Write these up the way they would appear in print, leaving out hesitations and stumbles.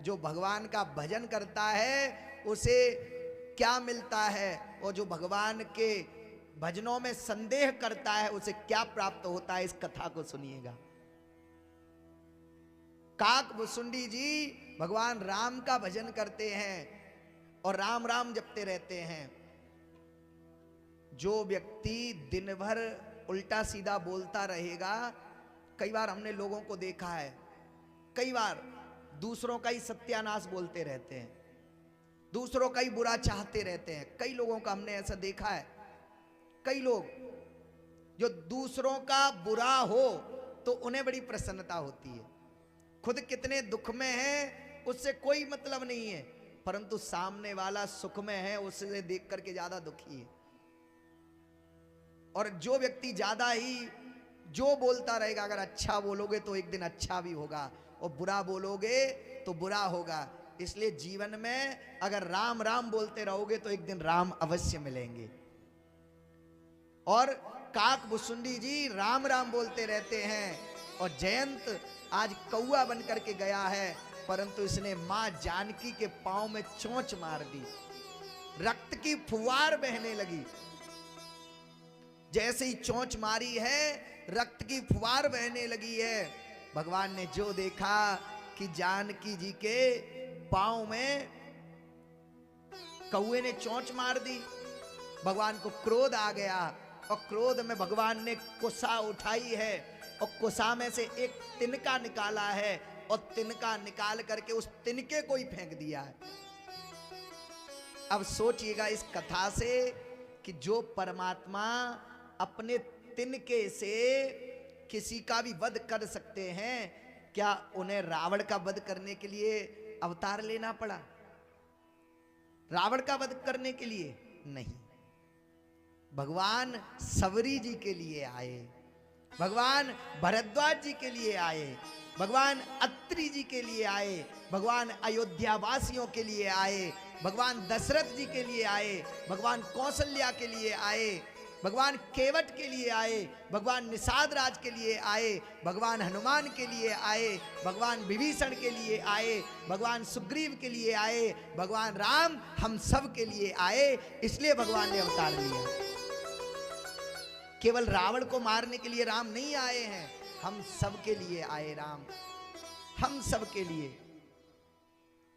जो भगवान का भजन करता है उसे क्या मिलता है, और जो भगवान के भजनों में संदेह करता है उसे क्या प्राप्त होता है, इस कथा को सुनिएगा। काक भुसुंडी जी भगवान राम का भजन करते हैं और राम राम जपते रहते हैं। जो व्यक्ति दिन भर उल्टा सीधा बोलता रहेगा, कई बार हमने लोगों को देखा है, कई बार दूसरों का ही सत्यानाश बोलते रहते हैं, दूसरों का ही बुरा चाहते रहते हैं। कई लोगों का हमने ऐसा देखा है, कई लोग जो दूसरों का बुरा हो तो उन्हें बड़ी प्रसन्नता होती है, खुद कितने दुख में है उससे कोई मतलब नहीं है, परंतु सामने वाला सुख में है उससे देख करके ज्यादा दुखी है। और जो व्यक्ति ज्यादा ही जो बोलता रहेगा, अगर अच्छा बोलोगे तो एक दिन अच्छा भी होगा और बुरा बोलोगे तो बुरा होगा। इसलिए जीवन में अगर राम राम बोलते रहोगे तो एक दिन राम अवश्य मिलेंगे। और काक भुसुंडी जी राम राम बोलते रहते हैं, और जयंत आज कौआ बन करके गया है, परंतु इसने मां जानकी के पांव में चोंच मार दी, रक्त की फुहार बहने लगी। जैसे ही चोंच मारी है रक्त की फुहार बहने लगी है। भगवान ने जो देखा कि जानकी जी के पांव में कौए ने चोंच मार दी, भगवान को क्रोध आ गया, और क्रोध में भगवान ने कुसा उठाई है और कुसा में से एक तिनका निकाला है, और तिनका निकाल करके उस तिनके को ही फेंक दिया है। अब सोचिएगा इस कथा से कि जो परमात्मा अपने तिनके से किसी का भी वध कर सकते हैं, क्या उन्हें रावण का वध करने के लिए अवतार लेना पड़ा? रावण का वध करने के लिए नहीं, भगवान सबरी जी के लिए आए, भगवान भरद्वाज जी के लिए आए, भगवान अत्रि जी के लिए आए, भगवान अयोध्या वासियों के लिए आए, भगवान दशरथ जी के लिए आए, भगवान कौशल्या के लिए आए, भगवान केवट के लिए आए, भगवान निषाद राज के लिए आए, भगवान हनुमान के लिए आए, भगवान विभीषण के लिए आए, भगवान सुग्रीव के लिए आए, भगवान राम हम सब के लिए आए। इसलिए भगवान ने अवतार लिया। केवल रावण को मारने के लिए राम नहीं आए हैं, हम सब के लिए आए राम, हम सब के लिए।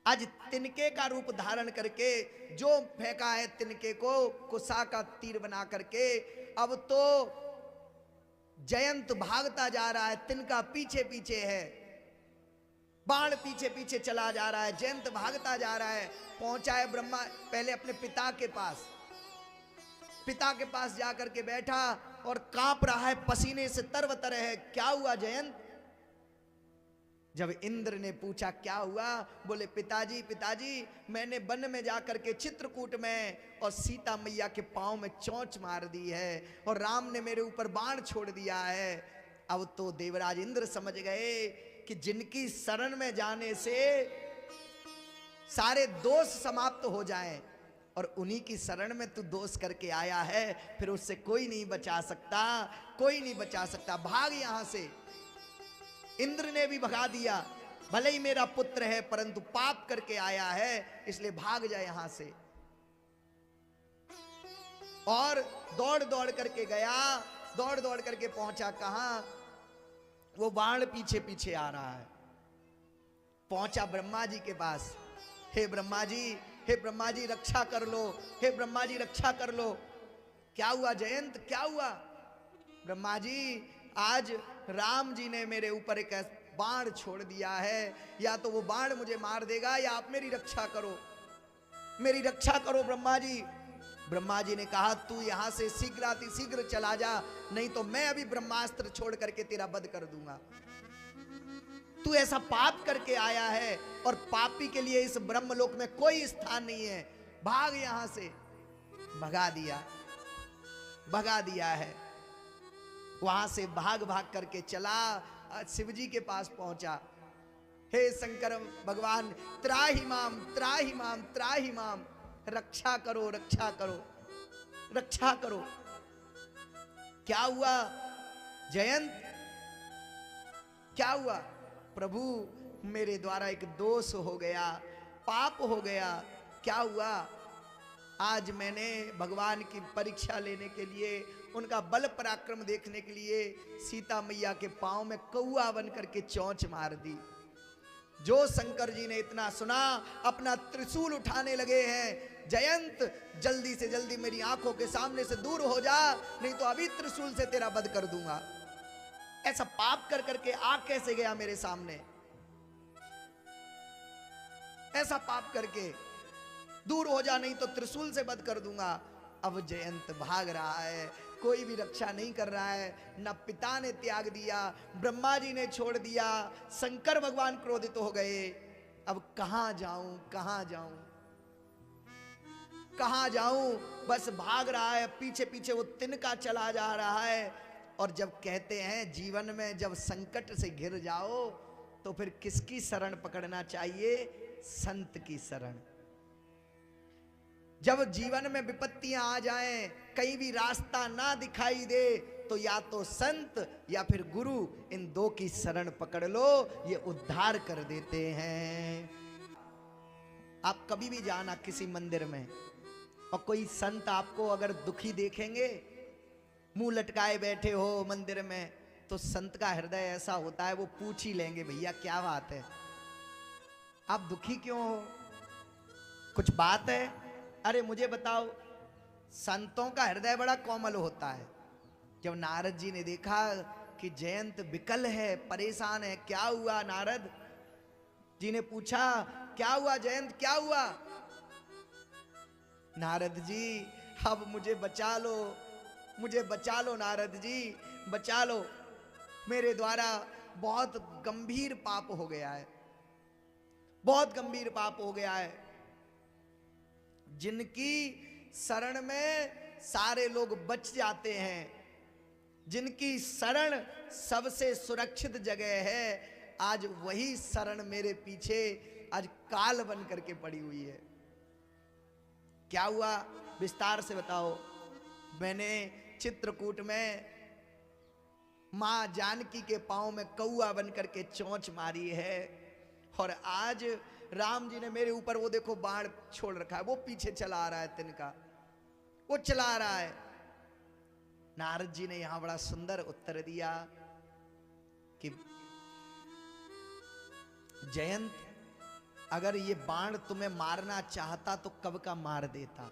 आज तिनके का रूप धारण करके जो फेंका है तिनके को कुसा का तीर बना करके, अब तो जयंत भागता जा रहा है, तिनका पीछे पीछे है, बाण पीछे पीछे चला जा रहा है, जयंत भागता जा रहा है। पहुंचा है ब्रह्मा पहले अपने पिता के पास, पिता के पास जाकर के बैठा और कांप रहा है, पसीने से तरबतर है। क्या हुआ जयंत? जब इंद्र ने पूछा क्या हुआ, बोले पिताजी पिताजी मैंने वन में जाकर के चित्रकूट में और सीता मैया के पांव में चोंच मार दी है, और राम ने मेरे ऊपर बाण छोड़ दिया है। अब तो देवराज इंद्र समझ गए कि जिनकी शरण में जाने से सारे दोष समाप्त हो जाएं, और उन्हीं की शरण में तू दोष करके आया है, फिर उससे कोई नहीं बचा सकता, कोई नहीं बचा सकता, भाग यहां से। इंद्र ने भी भगा दिया, भले ही मेरा पुत्र है परंतु पाप करके आया है, इसलिए भाग जा यहां से। और दौड़ दौड़ करके गया, दौड़ दौड़ करके पहुंचा कहां? वो बाण पीछे पीछे आ रहा है। पहुंचा ब्रह्मा जी के पास, हे ब्रह्मा जी, हे ब्रह्मा जी रक्षा कर लो, हे ब्रह्मा जी रक्षा कर लो। क्या हुआ जयंत, क्या हुआ? ब्रह्मा जी आज राम जी ने मेरे ऊपर एक बाण छोड़ दिया है, या तो वो बाण मुझे मार देगा या आप मेरी रक्षा करो, मेरी रक्षा करो ब्रह्मा जी। ब्रह्मा जी ने कहा तू यहां से शीघ्र चला जा, नहीं तो मैं अभी ब्रह्मास्त्र छोड़ करके तेरा वध कर दूंगा। तू ऐसा पाप करके आया है और पापी के लिए इस ब्रह्मलोक में कोई स्थान नहीं है, भाग यहां से। भगा दिया, भगा दिया है। वहां से भाग भाग करके चला, शिव जी के पास पहुंचा। हे शंकर भगवान त्राहि माम त्राहि माम त्राहि माम, रक्षा करो रक्षा करो रक्षा करो। क्या हुआ जयंत, क्या हुआ? प्रभु मेरे द्वारा एक दोष हो गया, पाप हो गया। क्या हुआ? आज मैंने भगवान की परीक्षा लेने के लिए, उनका बल पराक्रम देखने के लिए सीता मैया के पांव में कौआ बन करके चोंच मार दी। जो शंकर जी ने इतना सुना, अपना त्रिशूल उठाने लगे हैं। जयंत, जल्दी से जल्दी मेरी आंखों के सामने से दूर हो जा, नहीं तो अभी त्रिशूल से तेरा वध कर दूंगा। ऐसा पाप कर करके आ कैसे गया मेरे सामने? ऐसा पाप करके दूर हो जा, नहीं तो त्रिशूल से वध कर दूंगा। अब जयंत भाग रहा है, कोई भी रक्षा नहीं कर रहा है। न पिता ने त्याग दिया, ब्रह्मा जी ने छोड़ दिया, शंकर भगवान क्रोधित हो गए। अब कहां जाऊं, कहां जाऊं, कहां जाऊं? बस भाग रहा है, पीछे पीछे वो तिनका चला जा रहा है। और जब कहते हैं जीवन में जब संकट से घिर जाओ तो फिर किसकी शरण पकड़ना चाहिए? संत की शरण। जब जीवन में विपत्तियां आ जाएं, कहीं भी रास्ता ना दिखाई दे, तो या तो संत या फिर गुरु, इन दो की शरण पकड़ लो, ये उद्धार कर देते हैं। आप कभी भी जाना किसी मंदिर में और कोई संत आपको अगर दुखी देखेंगे, मुंह लटकाए बैठे हो मंदिर में, तो संत का हृदय ऐसा होता है, वो पूछ ही लेंगे, भैया क्या बात है, आप दुखी क्यों हो, कुछ बात है? अरे मुझे बताओ। संतों का हृदय बड़ा कोमल होता है। जब नारद जी ने देखा कि जयंत विकल है, परेशान है, क्या हुआ? नारद जी ने पूछा, क्या हुआ जयंत, क्या हुआ? नारद जी, अब मुझे बचा लो, मुझे बचा लो नारद जी, बचा लो। मेरे द्वारा बहुत गंभीर पाप हो गया है, बहुत गंभीर पाप हो गया है। जिनकी शरण में सारे लोग बच जाते हैं, जिनकी शरण सबसे सुरक्षित जगह है, आज वही शरण मेरे पीछे आज काल बन करके पड़ी हुई है। क्या हुआ? विस्तार से बताओ। मैंने चित्रकूट में मां जानकी के पांव में कौआ बन करके चोंच मारी है, और आज राम जी ने मेरे ऊपर वो देखो बाण छोड़ रखा है, वो पीछे चला आ रहा है, तिनका वो चला आ रहा है। नारद जी ने यहां बड़ा सुंदर उत्तर दिया कि जयंत, अगर ये बाण तुम्हें मारना चाहता तो कब का मार देता।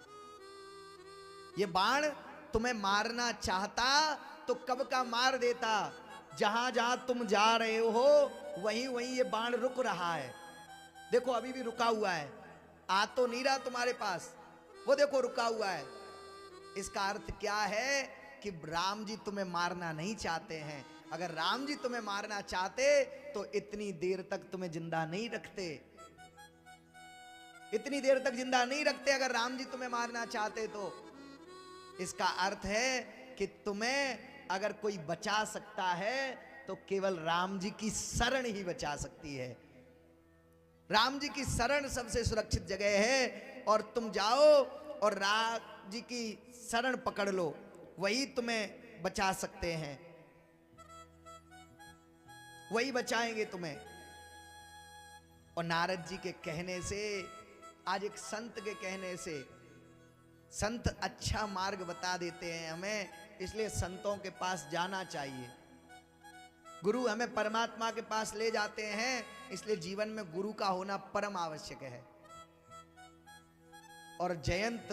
ये बाण तुम्हें मारना चाहता तो कब का मार देता। जहां जहां तुम जा रहे हो वहीं वहीं ये बाण रुक रहा है। देखो अभी भी रुका हुआ है, आ तो नहीं रहा तुम्हारे पास, वो देखो रुका हुआ है। इसका अर्थ क्या है कि राम जी तुम्हें मारना नहीं चाहते हैं। अगर राम जी तुम्हें मारना चाहते तो इतनी देर तक तुम्हें जिंदा नहीं रखते, इतनी देर तक जिंदा नहीं रखते अगर राम जी तुम्हें मारना चाहते तो। इसका अर्थ है कि तुम्हें अगर कोई बचा सकता है तो केवल राम जी की शरण ही बचा सकती है। राम जी की शरण सबसे सुरक्षित जगह है, और तुम जाओ और राम जी की शरण पकड़ लो, वही तुम्हें बचा सकते हैं, वही बचाएंगे तुम्हें। और नारद जी के कहने से, आज एक संत के कहने से, संत अच्छा मार्ग बता देते हैं हमें, इसलिए संतों के पास जाना चाहिए। गुरु हमें परमात्मा के पास ले जाते हैं, इसलिए जीवन में गुरु का होना परम आवश्यक है। और जयंत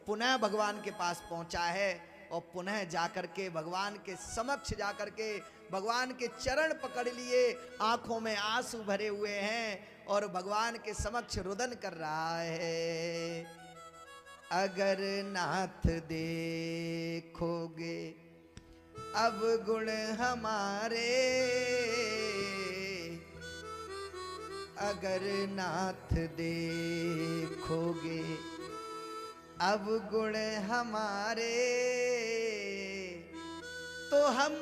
पुनः भगवान के पास पहुंचा है, और पुनः जाकर के भगवान के समक्ष जाकर के भगवान के चरण पकड़ लिए, आंखों में आंसू भरे हुए हैं और भगवान के समक्ष रुदन कर रहा है। अगर नाथ देखोगे अब गुण हमारे, अगर नाथ देखोगे अब गुण हमारे, तो हम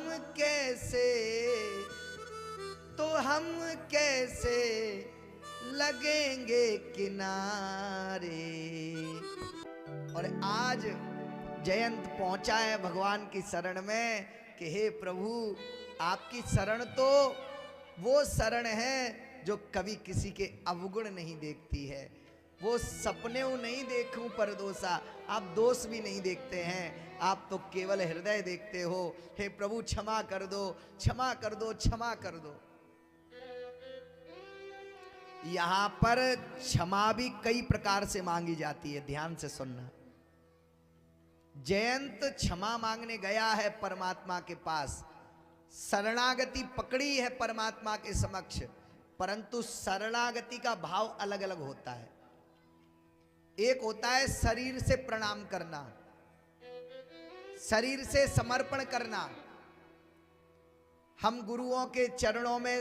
कैसे लगेंगे किनारे। और आज जयंत पहुंचा है भगवान की शरण में कि हे प्रभु, आपकी शरण तो वो शरण है जो कभी किसी के अवगुण नहीं देखती है। वो सपने नहीं देखूं पर दोषा, आप दोष भी नहीं देखते हैं, आप तो केवल हृदय देखते हो। हे प्रभु क्षमा कर दो, क्षमा कर दो, क्षमा कर दो। यहां पर क्षमा भी कई प्रकार से मांगी जाती है, ध्यान से सुनना। जयंत क्षमा मांगने गया है परमात्मा के पास, शरणागति पकड़ी है परमात्मा के समक्ष, परंतु शरणागति का भाव अलग अलग होता है। एक होता है शरीर से प्रणाम करना, शरीर से समर्पण करना। हम गुरुओं के चरणों में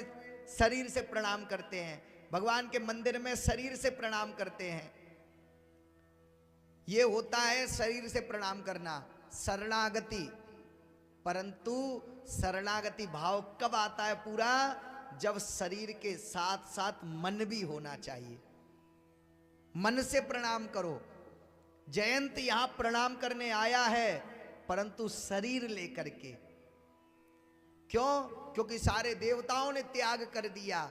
शरीर से प्रणाम करते हैं, भगवान के मंदिर में शरीर से प्रणाम करते हैं। ये होता है शरीर से प्रणाम करना, शरणागति। परंतु शरणागति भाव कब आता है पूरा? जब शरीर के साथ साथ मन भी होना चाहिए। मन से प्रणाम करो। जयंत यहां प्रणाम करने आया है, परंतु शरीर लेकर के। क्यों? क्योंकि सारे देवताओं ने त्याग कर दिया,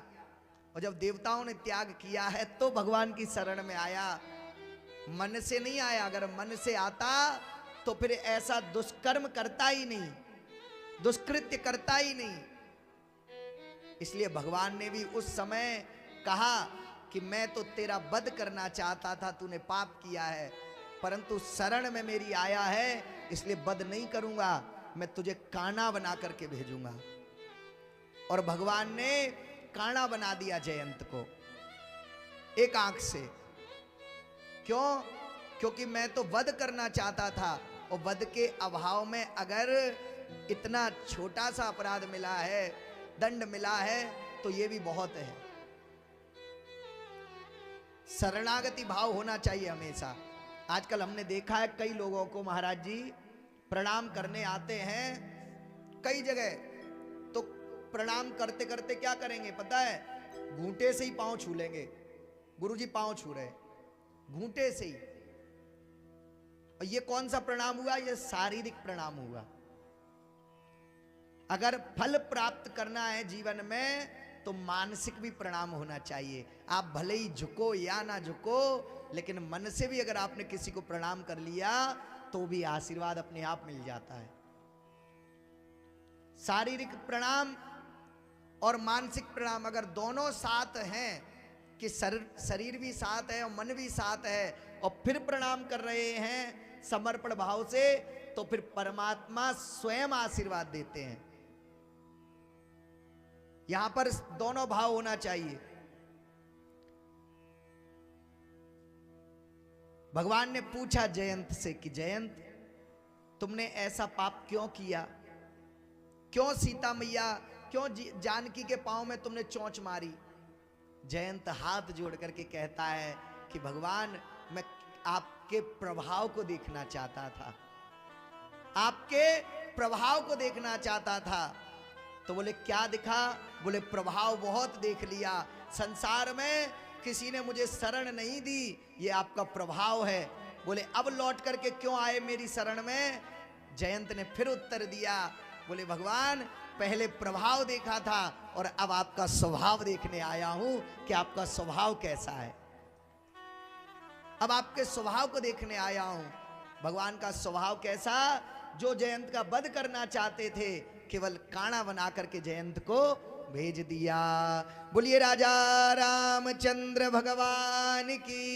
और जब देवताओं ने त्याग किया है तो भगवान की शरण में आया, मन से नहीं आया। अगर मन से आता तो फिर ऐसा दुष्कर्म करता ही नहीं, दुष्कृत्य करता ही नहीं। इसलिए भगवान ने भी उस समय कहा कि मैं तो तेरा वध करना चाहता था, तूने पाप किया है, परंतु शरण में मेरी आया है, इसलिए वध नहीं करूंगा, मैं तुझे काना बना करके भेजूंगा। और भगवान ने काना बना दिया जयंत को एक आंख से। क्यों? क्योंकि मैं तो वध करना चाहता था, और वध के अभाव में अगर इतना छोटा सा अपराध मिला है, दंड मिला है, तो ये भी बहुत है। शरणागति भाव होना चाहिए हमेशा। आजकल हमने देखा है कई लोगों को महाराज जी प्रणाम करने आते हैं कई जगह, तो प्रणाम करते करते क्या करेंगे पता है? घूंटे से ही पांव छू लेंगे। गुरुजी पांव छू रहे, घूंटे से ही। और ये कौन सा प्रणाम हुआ? ये शारीरिक प्रणाम हुआ। अगर फल प्राप्त करना है जीवन में तो मानसिक भी प्रणाम होना चाहिए। आप भले ही झुको या ना झुको, लेकिन मन से भी अगर आपने किसी को प्रणाम कर लिया तो भी आशीर्वाद अपने आप मिल जाता है। शारीरिक प्रणाम और मानसिक प्रणाम अगर दोनों साथ हैं, कि शरीर भी साथ है और मन भी साथ है, और फिर प्रणाम कर रहे हैं समर्पण भाव से, तो फिर परमात्मा स्वयं आशीर्वाद देते हैं। यहां पर दोनों भाव होना चाहिए। भगवान ने पूछा जयंत से कि जयंत, तुमने ऐसा पाप क्यों किया? क्यों सीता मैया, क्यों जानकी के पांव में तुमने चोंच मारी? जयंत हाथ जोड़ करके कहता है कि भगवान, मैं आपके प्रभाव को देखना चाहता था, आपके प्रभाव को देखना चाहता था। तो बोले क्या दिखा? बोले प्रभाव बहुत देख लिया, संसार में किसी ने मुझे शरण नहीं दी, ये आपका प्रभाव है। बोले अब लौट करके क्यों आए मेरी शरण में? जयंत ने फिर उत्तर दिया, बोले भगवान, पहले प्रभाव देखा था और अब आपका स्वभाव देखने आया हूं कि आपका स्वभाव कैसा है। अब आपके स्वभाव को देखने आया हूं। भगवान का स्वभाव कैसा? जो जयंत का वध करना चाहते थे, केवल काना बना करके जयंत को भेज दिया। बोलिए राजा रामचंद्र भगवान की